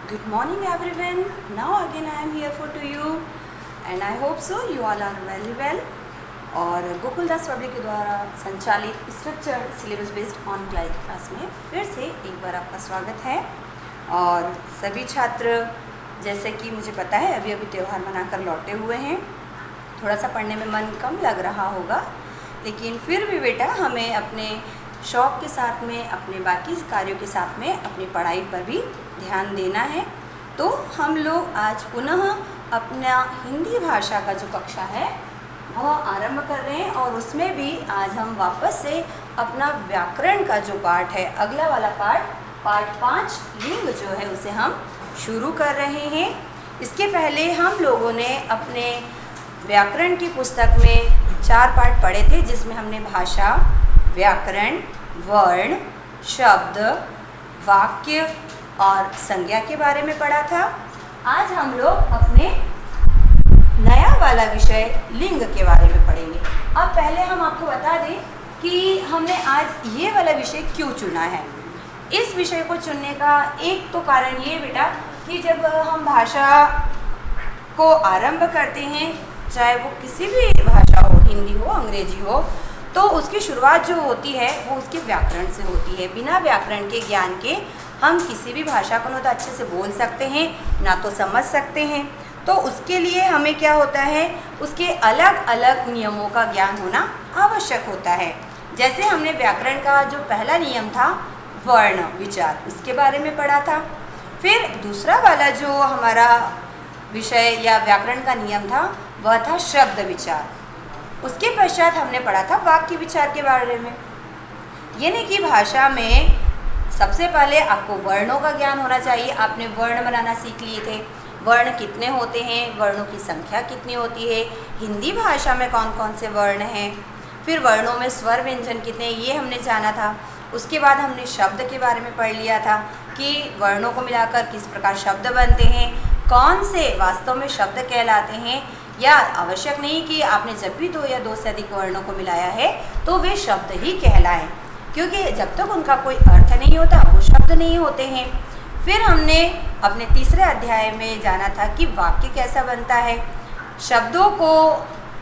Good morning everyone. Now again I am here for to you and I hope so you all are very well. और Gokuldas public के द्वारा संचालित structured syllabus based online class में फिर से एक बार आपका स्वागत है। और सभी छात्र जैसे कि मुझे पता है अभी अभी त्यौहार मनाकर लौटे हुए हैं, थोड़ा सा पढ़ने में मन कम लग रहा होगा, लेकिन फिर भी बेटा हमें अपने शौक़ के साथ में, अपने बाकी कार्यों के साथ में अपनी पढ़ाई पर भी ध्यान देना है। तो हम लोग आज पुनः अपना हिंदी भाषा का जो कक्षा है वह आरंभ कर रहे हैं और उसमें भी आज हम वापस से अपना व्याकरण का जो पाठ है, अगला वाला पाठ 5 लिंग जो है उसे हम शुरू कर रहे हैं। इसके पहले हम लोगों ने अपने व्याकरण की पुस्तक में 4 पाठ पढ़े थे, जिसमें हमने भाषा, व्याकरण, वर्ण, शब्द, वाक्य और संज्ञा के बारे में पढ़ा था। आज हम लोग अपने नया वाला विषय लिंग के बारे में पढ़ेंगे। अब पहले हम आपको बता दें कि हमने आज ये वाला विषय क्यों चुना है। इस विषय को चुनने का एक तो कारण ये बेटा कि जब हम भाषा को आरंभ करते हैं, चाहे वो किसी भी भाषा हो, हिंदी हो, अंग्रेजी हो, तो उसकी शुरुआत जो होती है वो उसके व्याकरण से होती है। बिना व्याकरण के ज्ञान के हम किसी भी भाषा को ना तो अच्छे से बोल सकते हैं, ना तो समझ सकते हैं। तो उसके लिए हमें क्या होता है, उसके अलग अलग नियमों का ज्ञान होना आवश्यक होता है। जैसे हमने व्याकरण का जो पहला नियम था वर्ण विचार, उसके बारे में पढ़ा था। फिर दूसरा वाला जो हमारा विषय या व्याकरण का नियम था वह था शब्द विचार। उसके पश्चात हमने पढ़ा था वाक्य विचार के बारे में। यानी कि भाषा में सबसे पहले आपको वर्णों का ज्ञान होना चाहिए। आपने वर्ण बनाना सीख लिए थे, वर्ण कितने होते हैं, वर्णों की संख्या कितनी होती है, हिंदी भाषा में कौन कौन से वर्ण हैं, फिर वर्णों में स्वर व्यंजन कितने, ये हमने जाना था। उसके बाद हमने शब्द के बारे में पढ़ लिया था कि वर्णों को मिलाकर किस प्रकार शब्द बनते हैं, कौन से वास्तव में शब्द कहलाते हैं, या आवश्यक नहीं कि आपने जब भी 2 या 2 से अधिक वर्णों को मिलाया है तो वे शब्द ही कहलाएं, क्योंकि जब तक उनका कोई अर्थ नहीं होता वो शब्द नहीं होते हैं। फिर हमने अपने तीसरे अध्याय में जाना था कि वाक्य कैसा बनता है। शब्दों को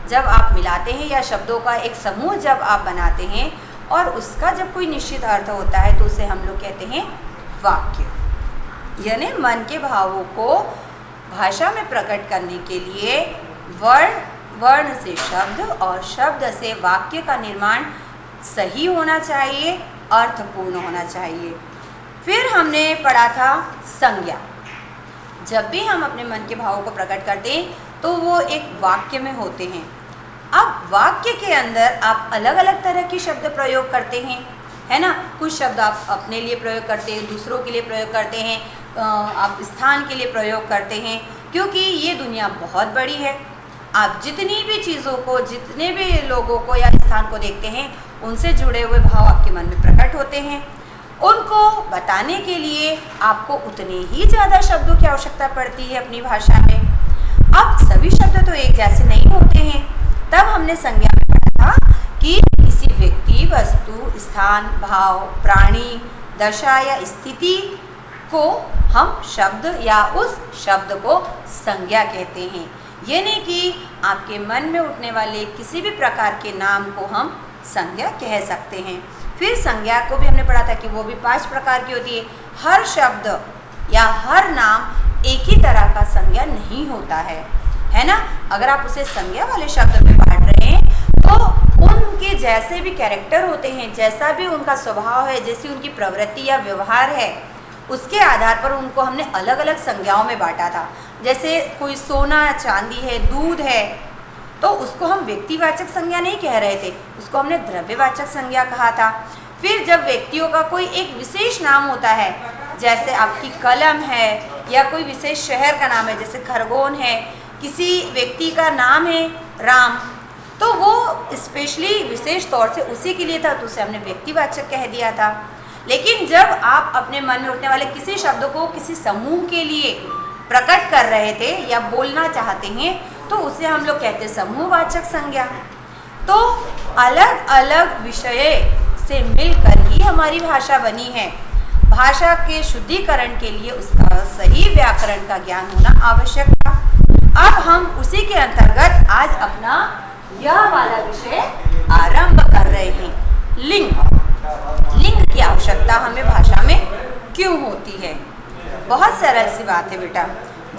जब आप मिलाते हैं या शब्दों का एक समूह जब आप बनाते हैं और उसका जब कोई निश्चित अर्थ होता है तो उसे हम लोग कहते हैं वाक्य। यानी मन के भावों को भाषा में प्रकट करने के लिए वर्ण से शब्द और शब्द से वाक्य का निर्माण सही होना चाहिए, अर्थपूर्ण होना चाहिए। फिर हमने पढ़ा था संज्ञा। जब भी हम अपने मन के भावों को प्रकट करते हैं तो वो एक वाक्य में होते हैं। अब वाक्य के अंदर आप अलग अलग तरह के शब्द प्रयोग करते हैं, है ना। कुछ शब्द आप अपने लिए प्रयोग करते हैं, दूसरों के लिए प्रयोग करते हैं, आप स्थान के लिए प्रयोग करते हैं, क्योंकि ये दुनिया बहुत बड़ी है। आप जितनी भी चीज़ों को, जितने भी लोगों को या स्थान को देखते हैं, उनसे जुड़े हुए भाव आपके मन में प्रकट होते हैं। उनको बताने के लिए आपको उतने ही ज़्यादा शब्दों की आवश्यकता पड़ती है अपनी भाषा में। अब सभी शब्द तो एक जैसे नहीं होते हैं। तब हमने संज्ञा में पढ़ा था कि किसी व्यक्ति, वस्तु, स्थान, भाव, प्राणी, दशा या स्थिति को हम शब्द या उस शब्द को संज्ञा कहते हैं। यानी कि आपके मन में उठने वाले किसी भी प्रकार के नाम को हम संज्ञा कह सकते हैं। फिर संज्ञा को भी हमने पढ़ा था कि वो भी 5 प्रकार की होती है। हर शब्द या हर नाम एक ही तरह का संज्ञा नहीं होता है ना। अगर आप उसे संज्ञा वाले शब्द में बांट रहे हैं तो उनके जैसे भी कैरेक्टर होते हैं, जैसा भी उनका स्वभाव है, जैसी उनकी प्रवृत्ति या व्यवहार है, उसके आधार पर उनको हमने अलग अलग संज्ञाओं में बांटा था। जैसे कोई सोना, चांदी है, दूध है, तो उसको हम व्यक्तिवाचक संज्ञा नहीं कह रहे थे, उसको हमने द्रव्यवाचक संज्ञा कहा था। फिर जब व्यक्तियों का कोई एक विशेष नाम होता है, जैसे आपकी कलम है या कोई विशेष शहर का नाम है, जैसे खरगोन है, किसी व्यक्ति का नाम है राम, तो वो स्पेशली विशेष तौर से उसी के लिए था, तो उसे हमने व्यक्तिवाचक कह दिया था। लेकिन जब आप अपने मन में उठने वाले किसी शब्द को किसी समूह के लिए प्रकट कर रहे थे या बोलना चाहते हैं तो उसे हम लोग कहते हैं समूहवाचक संज्ञा। तो अलग अलग विषय से मिलकर ही हमारी भाषा बनी है। भाषा के शुद्धिकरण के लिए उसका सही व्याकरण का ज्ञान होना आवश्यक था। अब हम उसी के अंतर्गत आज अपना यह वाला विषय आरंभ कर रहे हैं। लिंग की आवश्यकता हमें भाषा में क्यों होती है? बहुत सरल सी बात है बेटा।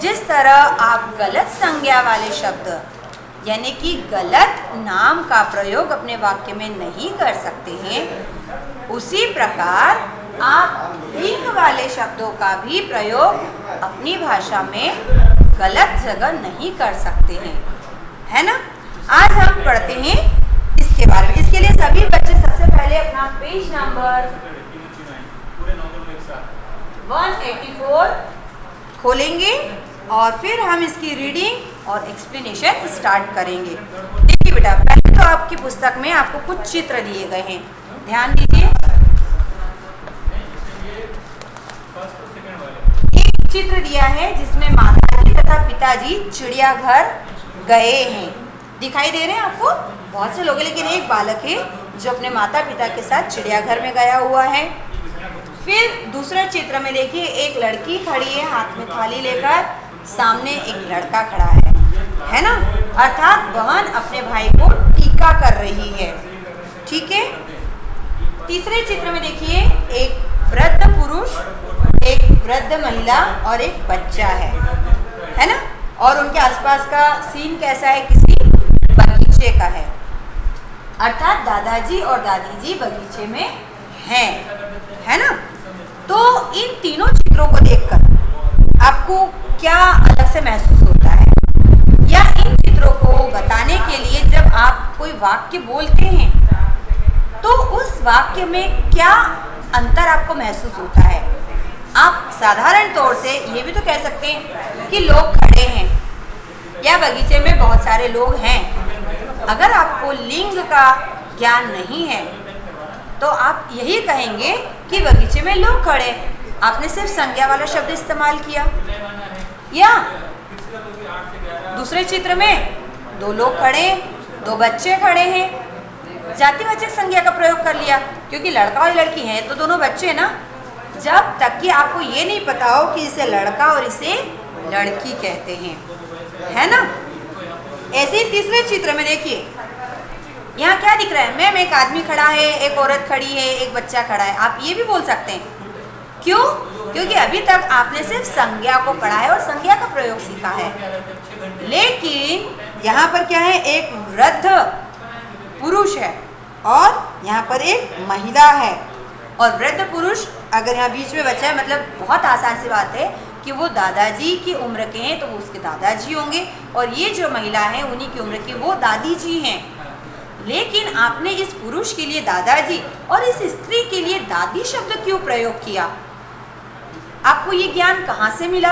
जिस तरह आप गलत संज्ञा वाले शब्द यानी कि गलत नाम का प्रयोग अपने वाक्य में नहीं कर सकते हैं, उसी प्रकार आप लिंग वाले शब्दों का भी प्रयोग अपनी भाषा में गलत जगह नहीं कर सकते हैं, है ना। आज हम पढ़ते हैं इसके बारे में। इसके लिए सभी बच्चे सबसे पहले अपना पेज नंबर 184 खोलेंगे और फिर हम इसकी रीडिंग और एक्सप्लेनेशन स्टार्ट करेंगे। देखिए बेटा, पहले तो आपकी पुस्तक में आपको कुछ चित्र दिए गए हैं, ध्यान दीजिए। एक चित्र दिया है जिसमें माताजी तथा पिताजी चिड़ियाघर गए हैं। दिखाई दे रहे हैं आपको? बहुत से लोग हैं, लेकिन एक बालक है जो अपने माता पिता के साथ चिड़ियाघर में गया हुआ है। फिर दूसरे चित्र में देखिए, एक लड़की खड़ी है हाथ में थाली लेकर, सामने एक लड़का खड़ा है ना। अर्थात बहन अपने भाई को टीका कर रही है, ठीक है। तीसरे चित्र में देखिए, एक वृद्ध पुरुष, एक वृद्ध महिला और एक बच्चा है ना। और उनके आसपास का सीन कैसा है? किसी बगीचे का है, अर्थात दादाजी और दादी जी बगीचे में हैं, है ना। तो इन तीनों चित्रों को देखकर आपको क्या अलग से महसूस होता है? या इन चित्रों को बताने के लिए जब आप कोई वाक्य बोलते हैं तो उस वाक्य में क्या अंतर आपको महसूस होता है? आप साधारण तौर से ये भी तो कह सकते हैं कि लोग खड़े हैं या बगीचे में बहुत सारे लोग हैं। अगर आपको लिंग का ज्ञान नहीं है तो आप यही कहेंगे कि बगीचे में लोग खड़े। आपने सिर्फ संज्ञा वाला शब्द इस्तेमाल किया। या दूसरे चित्र में दो लोग खड़े, दो बच्चे खड़े हैं, जातिवाचक संज्ञा का प्रयोग कर लिया, क्योंकि लड़का और लड़की है तो दोनों बच्चे ना। जब तक कि आपको ये नहीं पता हो कि इसे लड़का और इसे लड़की कहते हैं, है ना। ऐसे ही तीसरे चित्र में देखिए, यहाँ क्या दिख रहा है? मैम, एक आदमी खड़ा है, एक औरत खड़ी है, एक बच्चा खड़ा है। आप ये भी बोल सकते हैं। क्यों? क्योंकि अभी तक आपने सिर्फ संज्ञा को पढ़ा है और संज्ञा का प्रयोग सीखा है। लेकिन यहाँ पर क्या है? एक वृद्ध पुरुष है और यहाँ पर एक महिला है। और वृद्ध पुरुष अगर यहाँ बीच में बचा है, मतलब बहुत आसान सी बात है कि वो दादाजी की उम्र के हैं तो वो उसके दादाजी होंगे, और ये जो महिला है उन्हीं की उम्र की वो दादी जी हैं। लेकिन आपने इस पुरुष के लिए दादाजी और इस स्त्री के लिए दादी शब्द क्यों प्रयोग किया? आपको ये ज्ञान कहाँ से मिला?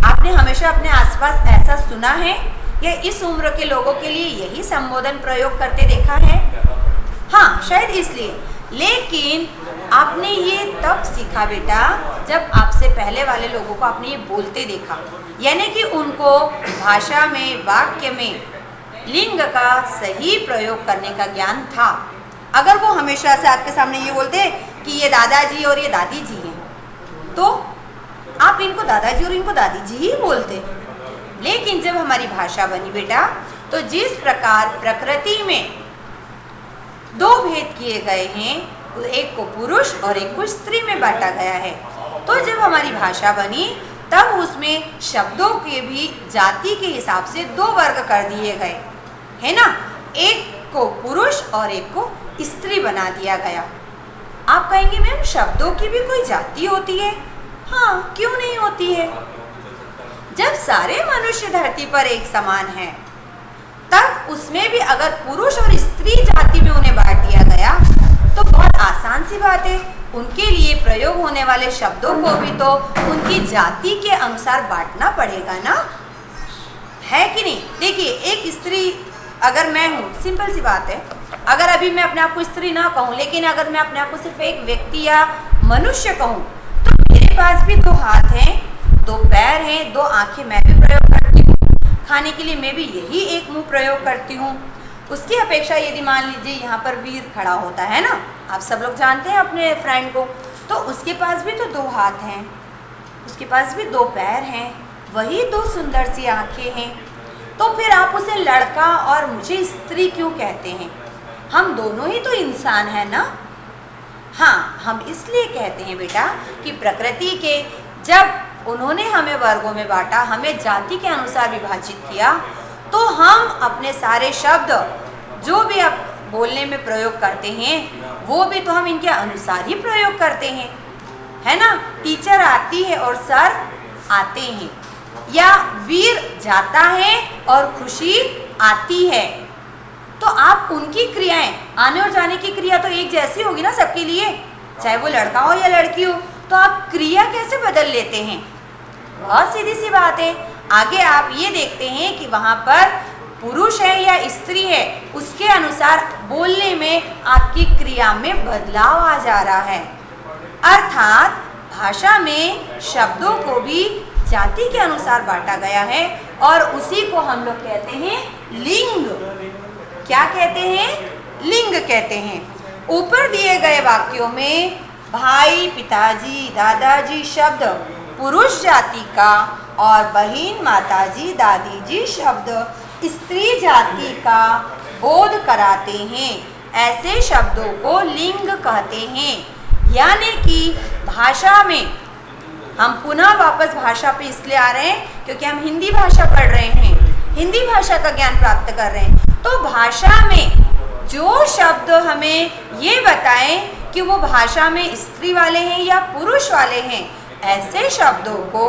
आपने हमेशा अपने आसपास ऐसा सुना है या इस उम्र के लोगों के लिए यही संबोधन प्रयोग करते देखा है? हाँ, शायद इसलिए। लेकिन आपने ये तब सीखा बेटा जब आपसे पहले वाले लोगों को आपने ये बोलते देखा, यानी कि उनको भाषा में, वाक्य में लिंग का सही प्रयोग करने का ज्ञान था। अगर वो हमेशा से आपके सामने ये बोलते कि ये दादाजी और ये दादी जी हैं, तो आप इनको दादाजी और इनको दादी जी ही बोलते। लेकिन जब हमारी भाषा बनी बेटा, तो जिस प्रकार प्रकृति में दो भेद किए गए हैं, एक को पुरुष और एक को स्त्री में बांटा गया है, तो जब हमारी भाषा बनी तब उसमें शब्दों के भी जाति के हिसाब से दो वर्ग कर दिए गए, है ना। एक को पुरुष और एक को स्त्री बना दिया गया। आप कहेंगे मैम, शब्दों की भी कोई जाति होती है? हाँ, क्यों नहीं होती है? जब सारे मनुष्य धरती पर एक समान हैं, तब उसमें भी अगर पुरुष और स्त्री जाति में उन्हें बांट दिया गया तो बहुत आसान सी बात है, उनके लिए प्रयोग होने वाले शब्दों को भी तो उनकी जाति के अनुसार बांटना पड़ेगा ना, है कि नहीं। देखिए, एक स्त्री अगर मैं हूँ, सिंपल सी बात है, अगर अभी मैं अपने आप को स्त्री ना कहूँ, लेकिन अगर मैं अपने आप को सिर्फ एक व्यक्ति या मनुष्य कहूँ, तो मेरे पास भी दो हाथ हैं, दो पैर हैं, दो आंखें मैं भी प्रयोग करती हूँ, खाने के लिए मैं भी यही एक मुंह प्रयोग करती हूँ। उसकी अपेक्षा यदि मान लीजिए यहाँ पर वीर खड़ा होता है ना, आप सब लोग जानते हैं अपने फ्रेंड को, तो उसके पास भी तो 2 हाथ हैं, उसके पास भी 2 पैर हैं, वही 2 सुंदर सी आंखें हैं। तो फिर आप उसे लड़का और मुझे स्त्री क्यों कहते हैं? हम दोनों ही तो इंसान हैं ना। हाँ, हम इसलिए कहते हैं बेटा कि प्रकृति के जब उन्होंने हमें वर्गों में बांटा, हमें जाति के अनुसार विभाजित किया, तो हम अपने सारे शब्द जो भी अब बोलने में प्रयोग करते हैं वो भी तो हम इनके अनुसार ही प्रयोग करते हैं, है ना। टीचर आती है और सर आते हैं, या वीर जाता है और खुशी आती है। तो आप उनकी क्रियाएं, आने और जाने की क्रिया तो एक जैसी होगी ना सबके लिए, चाहे वो लड़का हो या लड़की हो। तो आप क्रिया कैसे बदल लेते हैं? बहुत सीधी सी बात है। आगे आप ये देखते हैं कि वहाँ पर पुरुष है या स्त्री है, उसके अनुसार बोलने में आपकी क्रिया में बदलाव आ जा रहा है। अर्थात भाषा में शब्दों को भी जाति के अनुसार बांटा गया है और उसी को हम लोग कहते हैं लिंग। क्या कहते हैं? लिंग कहते हैं। ऊपर दिए गए वाक्यों में भाई, पिताजी, दादाजी शब्द पुरुष जाति का और बहन, माताजी, दादी जी शब्द स्त्री जाति का बोध कराते हैं। ऐसे शब्दों को लिंग कहते हैं। यानी कि भाषा में हम पुनः वापस भाषा पे इसलिए आ रहे हैं क्योंकि हम हिंदी भाषा पढ़ रहे हैं, हिंदी भाषा का ज्ञान प्राप्त कर रहे हैं। तो भाषा में जो शब्द हमें ये बताएं कि वो भाषा में स्त्री वाले हैं या पुरुष वाले हैं, ऐसे शब्दों को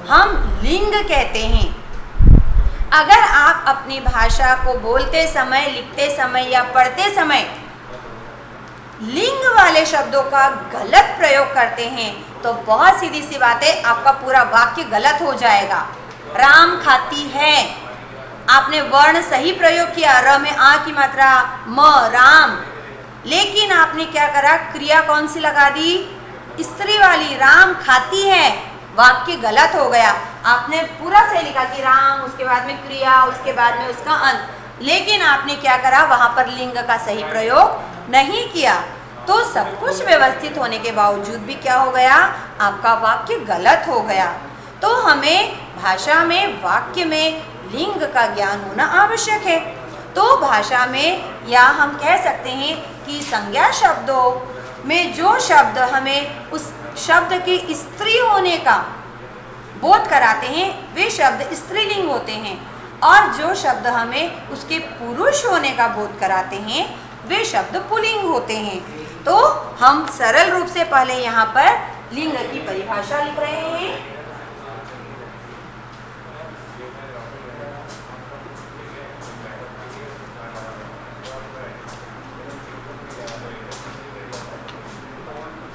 हम लिंग कहते हैं। अगर आप अपनी भाषा को बोलते समय, लिखते समय या पढ़ते समय लिंग वाले शब्दों का गलत प्रयोग करते हैं तो बहुत सीधी सी बात है, आपका पूरा वाक्य गलत हो जाएगा। राम खाती है, आपने वर्ण सही प्रयोग किया, र में आ की मात्रा, म राम, लेकिन आपने क्या करा, क्रिया कौन सी लगा दी? स्त्री वाली, राम खाती है। वाक्य गलत हो गया। आपने पूरा सही लिखा कि राम, उसके बाद में क्रिया, उसके बाद में उसका अंत, लेकिन आपने क्या करा, वहाँ पर लिंग का सही प्रयोग नहीं किया। तो सब कुछ व्यवस्थित होने के बावजूद भी क्या हो गया, आपका वाक्य गलत हो गया। तो हमें भाषा में, वाक्य में लिंग का ज्ञान होना आवश्यक है। तो भाषा में, या हम कह सकते हैं कि संज्ञा शब्दों में जो शब्द हमें उस शब्द के स्त्री होने का बोध कराते हैं वे शब्द स्त्रीलिंग होते हैं, और जो शब्द हमें उसके पुरुष होने का बोध कराते हैं वे शब्द पुल्लिंग होते हैं। तो हम सरल रूप से पहले यहाँ पर लिंग की परिभाषा लिख रहे हैं।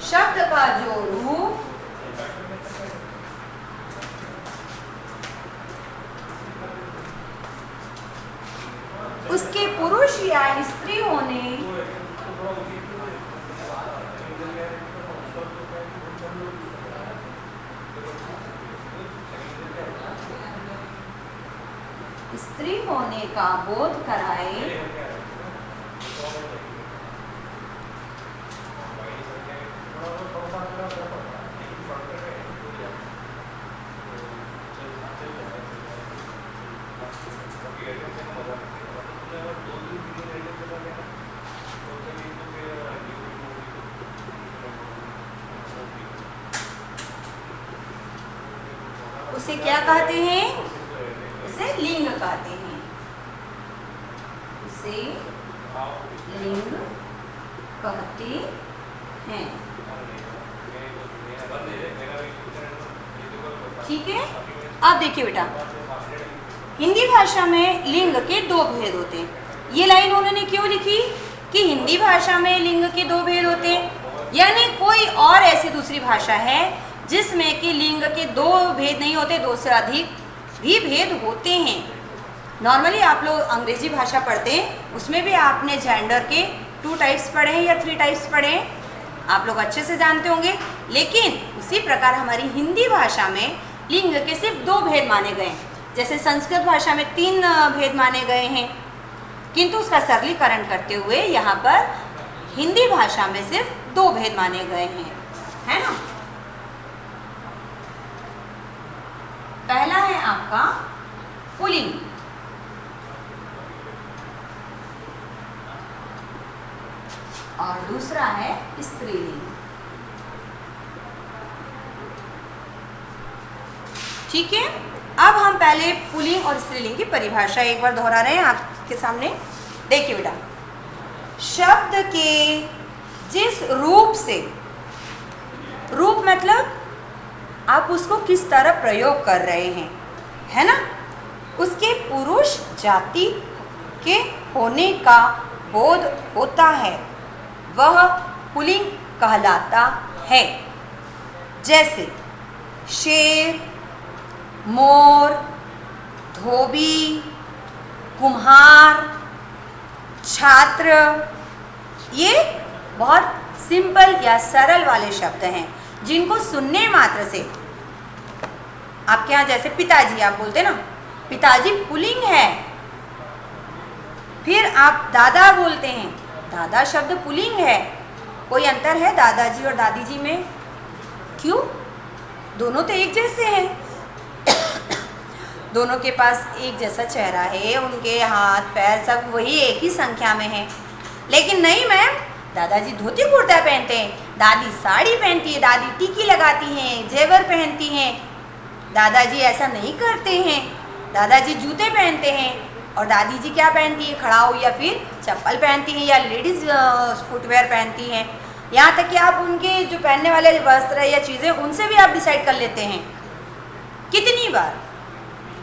शब्द का जो रूप, उसके पुरुष या स्त्री होने, स्त्री होने का बोध कराए, उसे क्या कहते हैं? उसे लिंग कहते हैं। उसे लिंग कहते हैं। ठीक है। अब देखिए बेटा, हिंदी भाषा में लिंग के 2 भेद होते हैं। ये लाइन उन्होंने क्यों लिखी कि हिंदी भाषा में लिंग के 2 भेद होते हैं, यानी कोई और ऐसी दूसरी भाषा है जिसमें कि लिंग के 2 भेद नहीं होते, 2 से अधिक भी भेद होते हैं। नॉर्मली आप लोग अंग्रेजी भाषा पढ़ते हैं, उसमें भी आपने जेंडर के 2 टाइप्स पढ़े हैं या 3 टाइप्स पढ़े हैं, आप लोग अच्छे से जानते होंगे। लेकिन उसी प्रकार हमारी हिंदी भाषा में लिंग के सिर्फ 2 भेद माने गए हैं। जैसे संस्कृत भाषा में 3 भेद माने गए हैं, किंतु उसका सरलीकरण करते हुए यहाँ पर हिंदी भाषा में सिर्फ 2 भेद माने गए हैं। है ना। पहला है आपका पुल्लिंग, और दूसरा है स्त्रीलिंग। ठीक है, अब हम पहले पुल्लिंग और स्त्रीलिंग की परिभाषा एक बार दोहरा रहे हैं आपके सामने। देखिए बेटा, शब्द के जिस रूप से, रूप मतलब आप उसको किस तरह प्रयोग कर रहे हैं, है ना, उसके पुरुष जाति के होने का बोध होता है, वह पुल्लिंग कहलाता है। जैसे शेर, मोर, धोबी, कुम्हार, छात्र, ये बहुत सिंपल या सरल वाले शब्द हैं जिनको सुनने मात्र से, आपके यहाँ जैसे पिताजी आप बोलते ना, पिताजी पुल्लिंग है। फिर आप दादा बोलते हैं, दादा शब्द पुल्लिंग है। कोई अंतर है दादाजी और दादी जी में? क्यों? दोनों तो एक जैसे हैं। दोनों के पास एक जैसा चेहरा है, उनके हाथ पैर सब वही एक ही संख्या में है। लेकिन नहीं मैम, दादाजी धोती कुर्ता पहनते हैं, दादी साड़ी पहनती है, दादी टिकी लगाती हैं, जेवर पहनती हैं। दादाजी ऐसा नहीं करते हैं, दादाजी जूते पहनते हैं और दादी जी क्या पहनती है, खड़ाऊ या फिर चप्पल पहनती हैं या लेडीज़ फुटवेयर पहनती हैं। यहाँ तक कि आप उनके जो पहनने वाले वस्त्र या चीज़ें उनसे भी आप डिसाइड कर लेते हैं। कितनी बार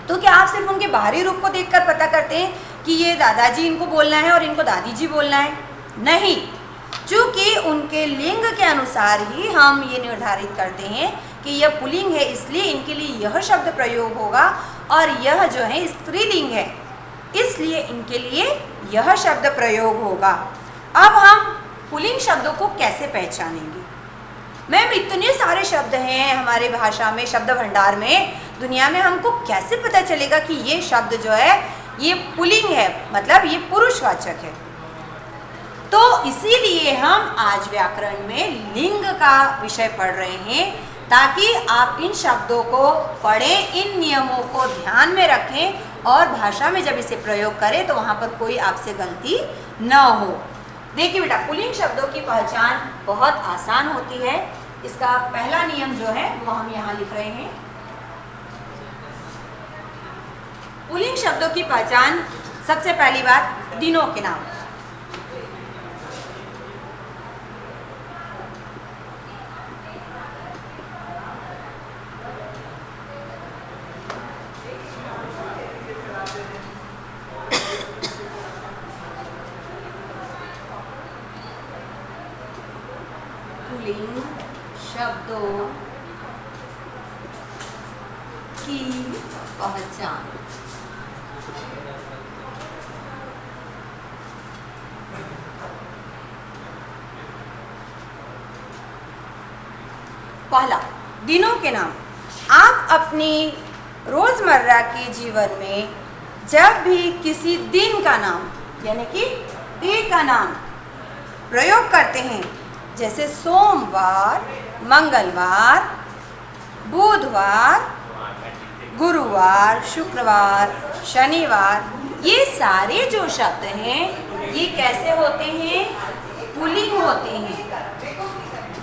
तो क्या आप सिर्फ उनके बाहरी रूप को देखकर पता करते हैं कि ये दादाजी इनको बोलना है और इनको दादी जी बोलना है? नहीं, चूँकि उनके लिंग के अनुसार ही हम ये निर्धारित करते हैं कि यह पुल्लिंग है, इसलिए इनके लिए यह शब्द प्रयोग होगा, और यह जो है स्त्रीलिंग है इसलिए इनके लिए यह शब्द प्रयोग होगा। अब हम पुल्लिंग शब्दों को कैसे पहचानेंगे? मैम इतने सारे शब्द हैं हमारे भाषा में, शब्द भंडार में, दुनिया में, हमको कैसे पता चलेगा कि ये शब्द जो है ये पुल्लिंग है, मतलब ये पुरुषवाचक है? तो इसीलिए हम आज व्याकरण में लिंग का विषय पढ़ रहे हैं, ताकि आप इन शब्दों को पढ़ें, इन नियमों को ध्यान में रखें और भाषा में जब इसे प्रयोग करें तो वहाँ पर कोई आपसे गलती न हो। देखिए बेटा, पुल्लिंग शब्दों की पहचान बहुत आसान होती है। इसका पहला नियम जो है वो हम यहाँ लिख रहे हैं। पुल्लिंग शब्दों की पहचान, सबसे पहली बात, दिनों के नाम। पुल्लिंग शब्दों की पहचान। पहला, दिनों के नाम। आप अपनी रोजमर्रा के जीवन में जब भी किसी दिन का नाम यानी कि डे का नाम प्रयोग करते हैं, जैसे सोमवार, मंगलवार, बुधवार, गुरुवार, शुक्रवार, शनिवार, ये सारे जो शब्द हैं ये कैसे होते हैं? पुल्लिंग होते हैं।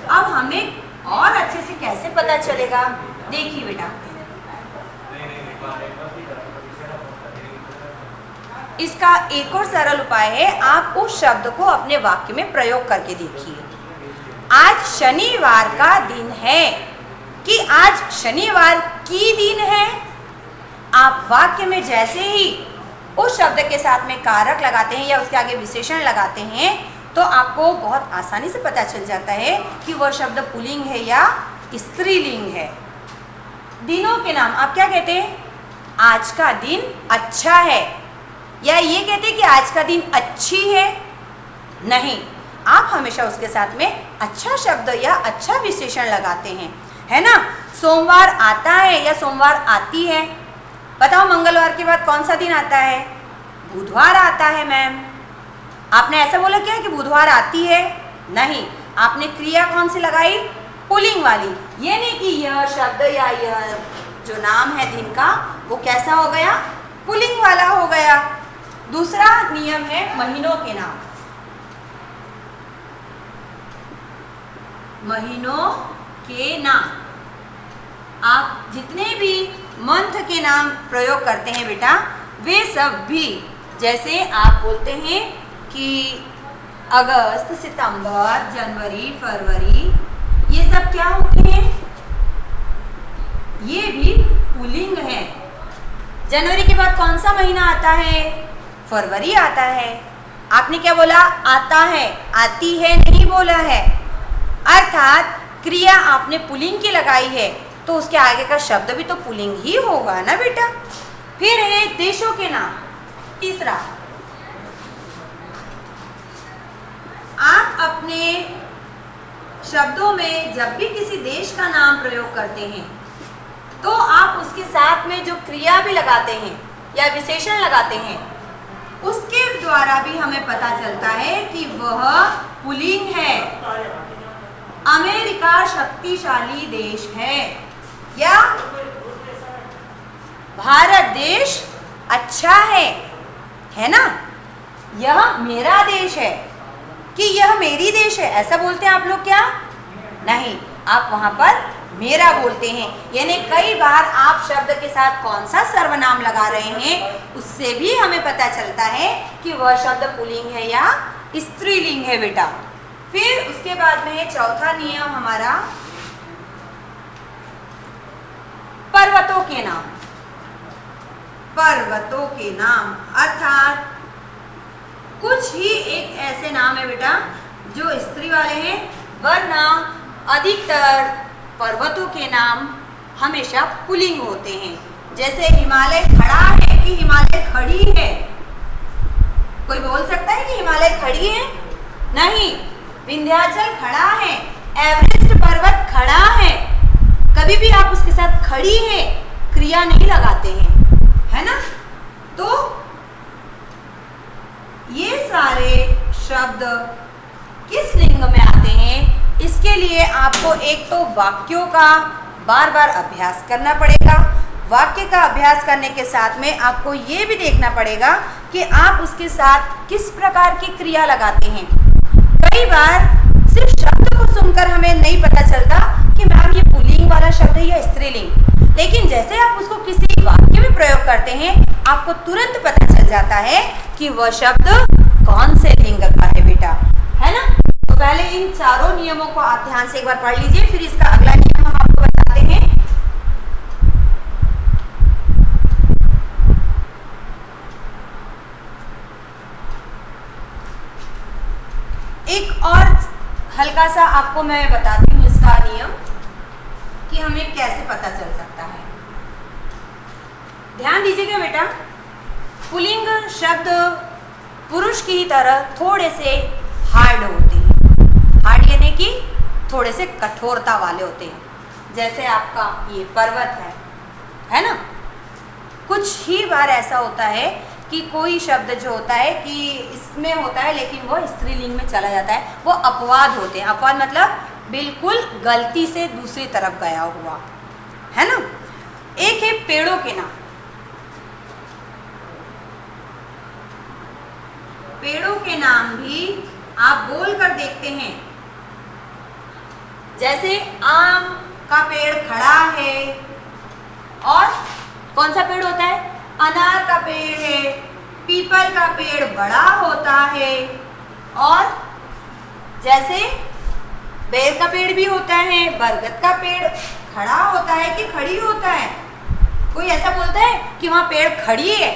अब हमें और अच्छे से कैसे पता चलेगा? देखिए बेटा, इसका एक और सरल उपाय है, आप उस शब्द को अपने वाक्य में प्रयोग करके देखिए। आज शनिवार का दिन है कि आज शनिवार की दिन है। आप वाक्य में जैसे ही उस शब्द के साथ में कारक लगाते हैं या उसके आगे विशेषण लगाते हैं तो आपको बहुत आसानी से पता चल जाता है कि वह शब्द पुल्लिंग है या स्त्रीलिंग है। दिनों के नाम आप क्या कहते हैं? आज का दिन अच्छा है, या ये कहते हैं कि आज का दिन अच्छी है? नहीं, आप हमेशा उसके साथ में अच्छा शब्द या अच्छा विशेषण लगाते हैं, है ना। सोमवार आता है या सोमवार आती है? बताओ, मंगलवार के बाद कौन सा दिन आता है? बुधवार आता है मैम। आपने ऐसा बोला क्या कि बुधवार आती है? नहीं, आपने क्रिया कौन सी लगाई? पुल्लिंग वाली, यानी कि यह शब्द या यह जो नाम है दिन का वो कैसा हो गया, पुल्लिंग वाला हो गया। दूसरा नियम है महीनों के नाम। महीनों के नाम, आप जितने भी मंथ के नाम प्रयोग करते हैं बेटा, वे सब भी, जैसे आप बोलते हैं कि अगस्त, सितंबर, जनवरी, फरवरी, ये सब क्या होते हैं, ये भी पुल्लिंग है। जनवरी के बाद कौन सा महीना आता है, फरवरी आता है। आपने क्या बोला, आता है, आती है नहीं बोला है, अर्थात क्रिया आपने पुल्लिंग की लगाई है तो उसके आगे का शब्द भी तो पुल्लिंग ही होगा ना बेटा। फिर है देशों के नाम। तीसरा, आप अपने शब्दों में जब भी किसी देश का नाम प्रयोग करते हैं तो आप उसके साथ में जो क्रिया भी लगाते हैं या विशेषण लगाते हैं, उसके द्वारा भी हमें पता चलता है कि वह पुल्लिंग है। अमेरिका शक्तिशाली देश है, या भारत देश अच्छा है ना, यह मेरा देश है, कि यह मेरी देश है, ऐसा बोलते हैं आप लोग क्या, नहीं, आप वहां पर मेरा बोलते हैं। यानी कई बार आप शब्द के साथ कौन सा सर्वनाम लगा रहे हैं, उससे भी हमें पता चलता है कि वह शब्द पुल्लिंग है या स्त्रीलिंग है बेटा। फिर उसके बाद में है चौथा नियम हमारा, पर्वतों के नाम। पर्वतों के नाम अर्थात कुछ ही एक ऐसे नाम है बेटा जो स्त्री वाले हैं, वरना अधिकतर पर्वतों के नाम हमेशा पुल्लिंग होते हैं। जैसे हिमालय खड़ा है कि हिमालय खड़ी है, कोई बोल सकता है कि हिमालय खड़ी है, नहीं, विंध्याचल खड़ा है, एवरेस्ट पर्वत खड़ा है, कभी भी आप उसके साथ खड़ी है क्रिया नहीं लगाते हैं, है ना। तो ये सारे शब्द किस लिंग में आते हैं, इसके लिए आपको एक तो वाक्यों का बार बार अभ्यास करना पड़ेगा। वाक्य का अभ्यास करने के साथ में आपको ये भी देखना पड़ेगा कि आप उसके साथ किस प्रकार की क्रिया लगाते हैं। कई बार सिर्फ शब्द को सुनकर हमें नहीं पता चलता कि मैम ये पुल्लिंग वाला शब्द है या स्त्रीलिंग, लेकिन जैसे आप उसको किसी वाक्य में प्रयोग करते हैं आपको तुरंत पता चल जाता है कि वह शब्द कौन से लिंग का है बेटा, है ना। तो पहले इन चारों नियमों को आप ध्यान से एक बार पढ़ लीजिए, फिर इसका अगला नियम हम आपको बताते हैं। एक और हल्का सा आपको मैं बताती हूँ इसका नियम कि हमें कैसे पता चल सकता है। ध्यान दीजिएगा बेटा, पुल्लिंग शब्द पुरुष की तरह थोड़े से हार्ड होते हैं। हार्ड यानी कि थोड़े से कठोरता वाले होते हैं। जैसे आपका ये पर्वत है ना। कुछ ही बार ऐसा होता है कि कोई शब्द जो होता है कि इसमें होता है लेकिन वो स्त्रीलिंग में चला जाता है, वो अपवाद होते हैं। अपवाद मतलब बिल्कुल गलती से दूसरी तरफ गया हुआ, है ना। एक है पेड़ों के नाम। पेड़ों के नाम भी आप बोल कर देखते हैं। जैसे आम का पेड़ खड़ा है, और कौन सा पेड़ होता है, अनार का पेड़ है, पीपल का पेड़ बड़ा होता है, और जैसे बेर का पेड़ भी होता है, बरगद का पेड़ खड़ा होता है कि खड़ी होता है। कोई ऐसा बोलता है कि वहाँ पेड़ खड़ी है,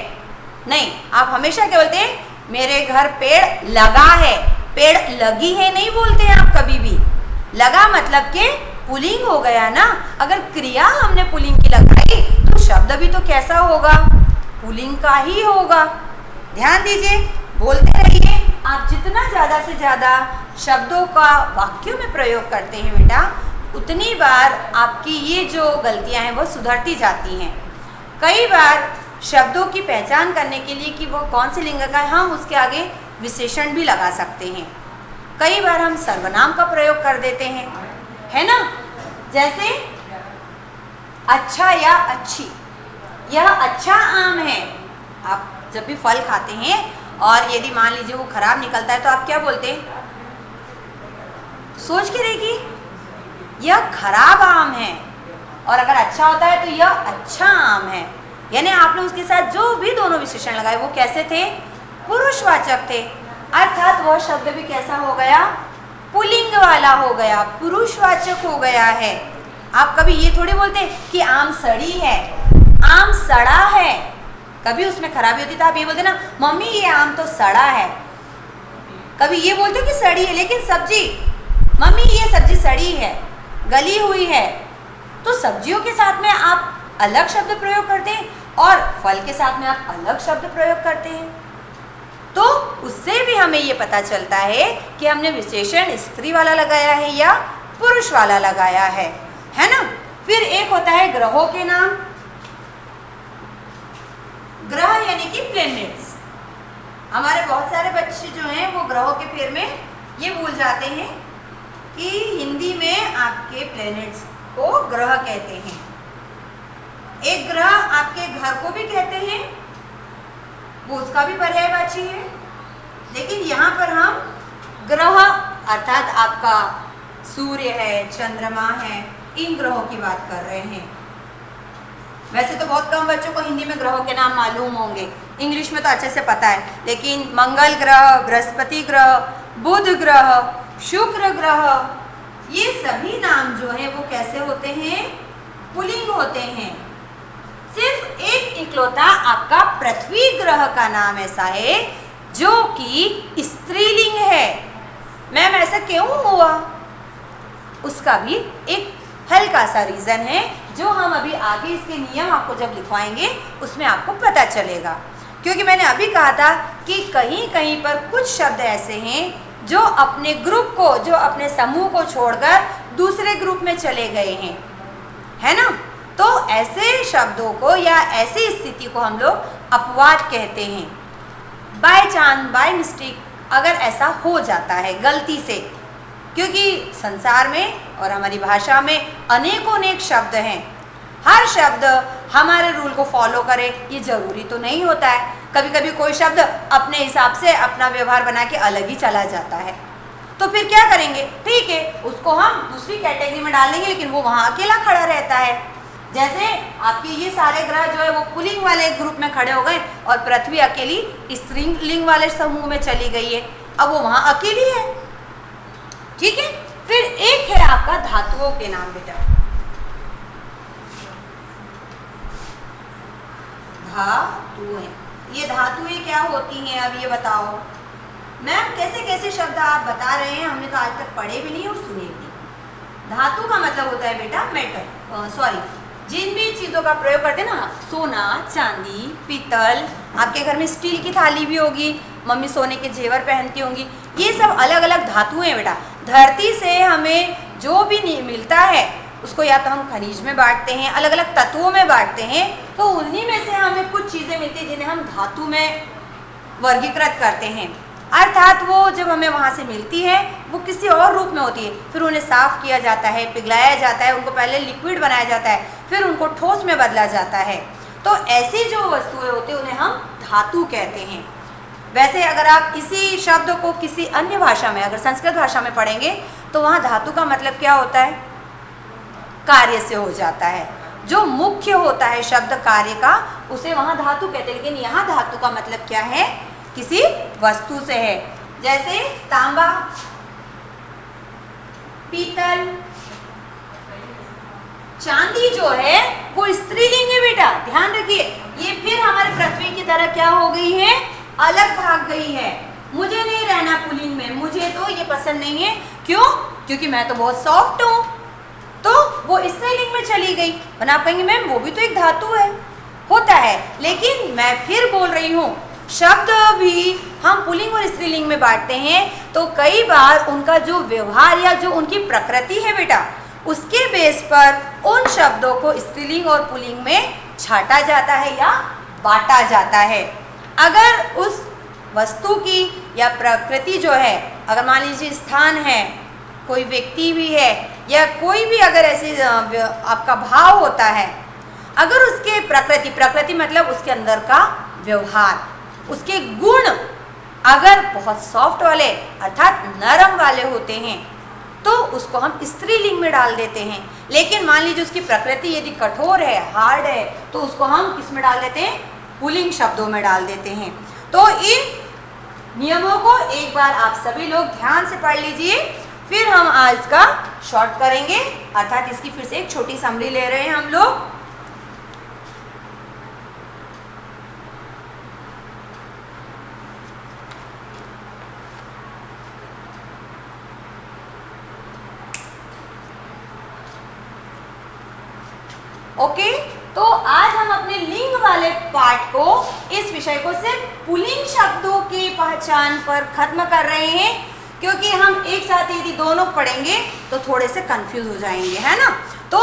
नहीं, आप हमेशा क्या बोलते हैं, मेरे घर पेड़ लगा है, पेड़ लगी है नहीं बोलते हैं आप कभी भी। लगा मतलब के पुल्लिंग हो गया ना। अगर क्रिया हमने पुल्लिंग की लगाई तो शब्द भी तो कैसा होगा, पुल्लिंग का ही होगा। ध्यान दीजिए, बोलते रहिए। आप जितना ज़्यादा से ज़्यादा शब्दों का वाक्यों में प्रयोग करते हैं बेटा, उतनी बार आपकी ये जो गलतियां हैं वो सुधरती जाती हैं। कई बार शब्दों की पहचान करने के लिए कि वो कौन से लिंग का है, हम उसके आगे विशेषण भी लगा सकते हैं। कई बार हम सर्वनाम का प्रयोग कर देते हैं, है ना। जैसे अच्छा या अच्छी, यह अच्छा आम है। आप जब भी फल खाते हैं और यदि मान लीजिए वो खराब निकलता है तो आप क्या बोलते हैं? सोच के देखिए, यह खराब आम है, और अगर अच्छा होता है तो यह अच्छा आम है। यानी आपने उसके साथ जो भी दोनों विशेषण लगाए वो कैसे थे? पुरुषवाचक थे। अर्थात वह शब्द भी कैसा हो गया? पुल्लिंग वाला हो गया, पुरुषवाचक हो गया है। आप कभी ये थोड़ी बोलते कि आम सड़ी है, आम सड़ा है। कभी उसमें खराबी होती तो आप ये बोलते ना, मम्मी ये आम तो सड़ा है। कभी ये बोलते कि सड़ी है, लेकिन सब्जी, मम्मी ये सब्जी सड़ी है, गली हुई है। तो सब्जियों के साथ में आप अलग शब्द प्रयोग करते हैं और फल के साथ में आप अलग शब्द प्रयोग करते हैं। तो उससे भी हमें ये पता चलता है कि हमने विशेषण स्त्री वाला लगाया है या पुरुष वाला लगाया है ना। फिर एक होता है ग्रहों के नाम। ग्रह यानी कि प्लैनेट्स। हमारे बहुत सारे बच्चे जो हैं वो ग्रहों के फेर में ये भूल जाते हैं कि हिंदी में आपके प्लैनेट्स को ग्रह कहते हैं। एक ग्रह आपके घर को भी कहते हैं, वो उसका भी पर्यायवाची है। लेकिन यहाँ पर हम ग्रह अर्थात आपका सूर्य है, चंद्रमा है, इन ग्रहों की बात कर रहे हैं। वैसे तो बहुत कम बच्चों को हिंदी में ग्रहों के नाम मालूम होंगे, इंग्लिश में तो अच्छे से पता है। लेकिन मंगल ग्रह, बृहस्पति ग्रह, बुध ग्रह, शुक्र ग्रह, ये सभी नाम जो है वो कैसे होते हैं? पुल्लिंग होते हैं। सिर्फ एक इकलौता आपका पृथ्वी ग्रह का नाम ऐसा है जो कि स्त्रीलिंग है। मैम ऐसा क्यों हुआ? उसका भी एक हल्का सा रीज़न है जो हम अभी आगे इसके नियम आपको जब लिखवाएंगे उसमें आपको पता चलेगा। क्योंकि मैंने अभी कहा था कि कहीं कहीं पर कुछ शब्द ऐसे हैं जो अपने ग्रुप को, जो अपने समूह को छोड़कर दूसरे ग्रुप में चले गए हैं, है ना। तो ऐसे शब्दों को या ऐसी स्थिति को हम लोग अपवाद कहते हैं। बाय चांस, बाय मिस्टेक अगर ऐसा हो जाता है गलती से, क्योंकि संसार में और हमारी भाषा में अनेकों अनेक शब्द हैं, हर शब्द हमारे रूल को फॉलो करे ये ज़रूरी तो नहीं होता है। कभी कभी कोई शब्द अपने हिसाब से अपना व्यवहार बना के अलग ही चला जाता है। तो फिर क्या करेंगे? ठीक है, उसको हम दूसरी कैटेगरी में डाल देंगे, लेकिन वो वहाँ अकेला खड़ा रहता है। जैसे आपके ये सारे ग्रह जो है वो पुल्लिंग वाले ग्रुप में खड़े हो गए और पृथ्वी अकेली स्त्रीलिंग वाले समूह में चली गई है, अब वो वहाँ अकेली है। ठीक है। फिर एक है आपका धातुओं के नाम बेटा। धातुएं, ये धातुएं क्या होती हैं अब ये बताओ। मैम कैसे कैसे शब्द आप बता रहे हैं, हमने तो आज तक पढ़े भी नहीं और सुने भी नहीं। धातु का मतलब होता है बेटा मेटल, जिन भी चीज़ों का प्रयोग करते हैं ना, सोना, चांदी, पीतल, आपके घर में स्टील की थाली भी होगी, मम्मी सोने के जेवर पहनती होंगी, ये सब अलग अलग धातुएं हैं बेटा। धरती से हमें जो भी मिलता है उसको या तो हम खनिज में बांटते हैं, अलग अलग तत्वों में बांटते हैं, तो उन्हीं में से हमें कुछ चीज़ें मिलती हैं जिन्हें हम धातु में वर्गीकृत करते हैं। अर्थात वो जब हमें वहाँ से मिलती है वो किसी और रूप में होती है, फिर उन्हें साफ़ किया जाता है, पिघलाया जाता है, उनको पहले लिक्विड बनाया जाता है, फिर उनको ठोस में बदला जाता है। तो ऐसी जो वस्तुएं होती हैं उन्हें हम धातु कहते हैं। वैसे अगर आप इसी शब्द को किसी अन्य भाषा में, अगर संस्कृत भाषा में पढ़ेंगे तो वहाँ धातु का मतलब क्या होता है? कार्य से हो जाता है। जो मुख्य होता है शब्द कार्य का, उसे वहाँ धातु कहते हैं। लेकिन यहाँ धातु का मतलब क्या है? किसी वस्तु से है। जैसे तांबा, पीतल, चांदी जो है वो स्त्रीलिंग है बेटा, ध्यान रखिए। ये फिर हमारे पृथ्वी की तरह क्या हो गई है? अलग भाग गई है। मुझे नहीं रहना पुल्लिंग में, मुझे तो ये पसंद नहीं है। क्यों? क्योंकि मैं तो बहुत सॉफ्ट हूँ, तो वो स्त्रीलिंग में चली गई। और आप कहेंगे मैम वो भी तो एक धातु है, होता है। लेकिन मैं फिर बोल रही हूँ, शब्द भी हम पुल्लिंग और स्त्रीलिंग में बांटते हैं तो कई बार उनका जो व्यवहार या जो उनकी प्रकृति है बेटा, उसके बेस पर उन शब्दों को स्त्रीलिंग और पुल्लिंग में छाटा जाता है या बांटा जाता है। अगर उस वस्तु की या प्रकृति जो है, अगर मान लीजिए स्थान है, कोई व्यक्ति भी है, या कोई भी अगर ऐसे आपका भाव होता है, अगर उसके प्रकृति मतलब उसके अंदर का व्यवहार, उसके गुण अगर बहुत सॉफ्ट वाले अर्थात नरम वाले होते हैं तो उसको हम स्त्रीलिंग में डाल देते हैं। लेकिन मान लीजिए उसकी प्रकृति यदि कठोर है, हार्ड है, तो उसको हम किस में डाल देते हैं? पुल्लिंग शब्दों में डाल देते हैं। तो इन नियमों को एक बार आप सभी लोग ध्यान से पढ़ लीजिए, फिर हम आज का शॉर्ट करेंगे, अर्थात इसकी फिर से एक छोटी समरी ले रहे हैं हम लोग। ओके, तो आज हम अपने लिंग वाले पार्ट को, इस विषय को सिर्फ पुल्लिंग शब्दों की पहचान पर खत्म कर रहे हैं, क्योंकि हम एक साथ यदि दोनों पढ़ेंगे तो थोड़े से कंफ्यूज हो जाएंगे, है ना। तो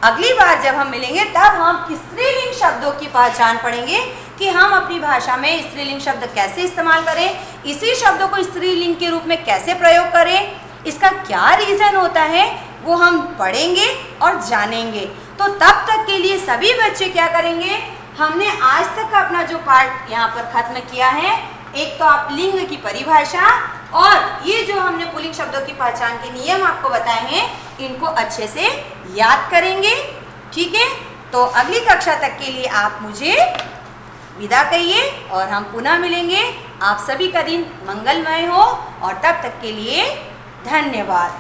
अगली बार जब हम मिलेंगे तब हम स्त्रीलिंग शब्दों की पहचान पढ़ेंगे कि हम अपनी भाषा में स्त्रीलिंग शब्द कैसे इस्तेमाल करें, इसी शब्दों को स्त्रीलिंग के रूप में कैसे प्रयोग करें, इसका क्या रीज़न होता है, वो हम पढ़ेंगे और जानेंगे। तो तब तक के लिए सभी बच्चे क्या करेंगे, हमने आज तक का अपना जो पार्ट यहाँ पर खत्म किया है, एक तो आप लिंग की परिभाषा और ये जो हमने पुल्लिंग शब्दों की पहचान के नियम आपको बताए हैं, इनको अच्छे से याद करेंगे, ठीक है। तो अगली कक्षा तक के लिए आप मुझे विदा कहिए और हम पुनः मिलेंगे। आप सभी का दिन मंगलमय हो और तब तक के लिए धन्यवाद।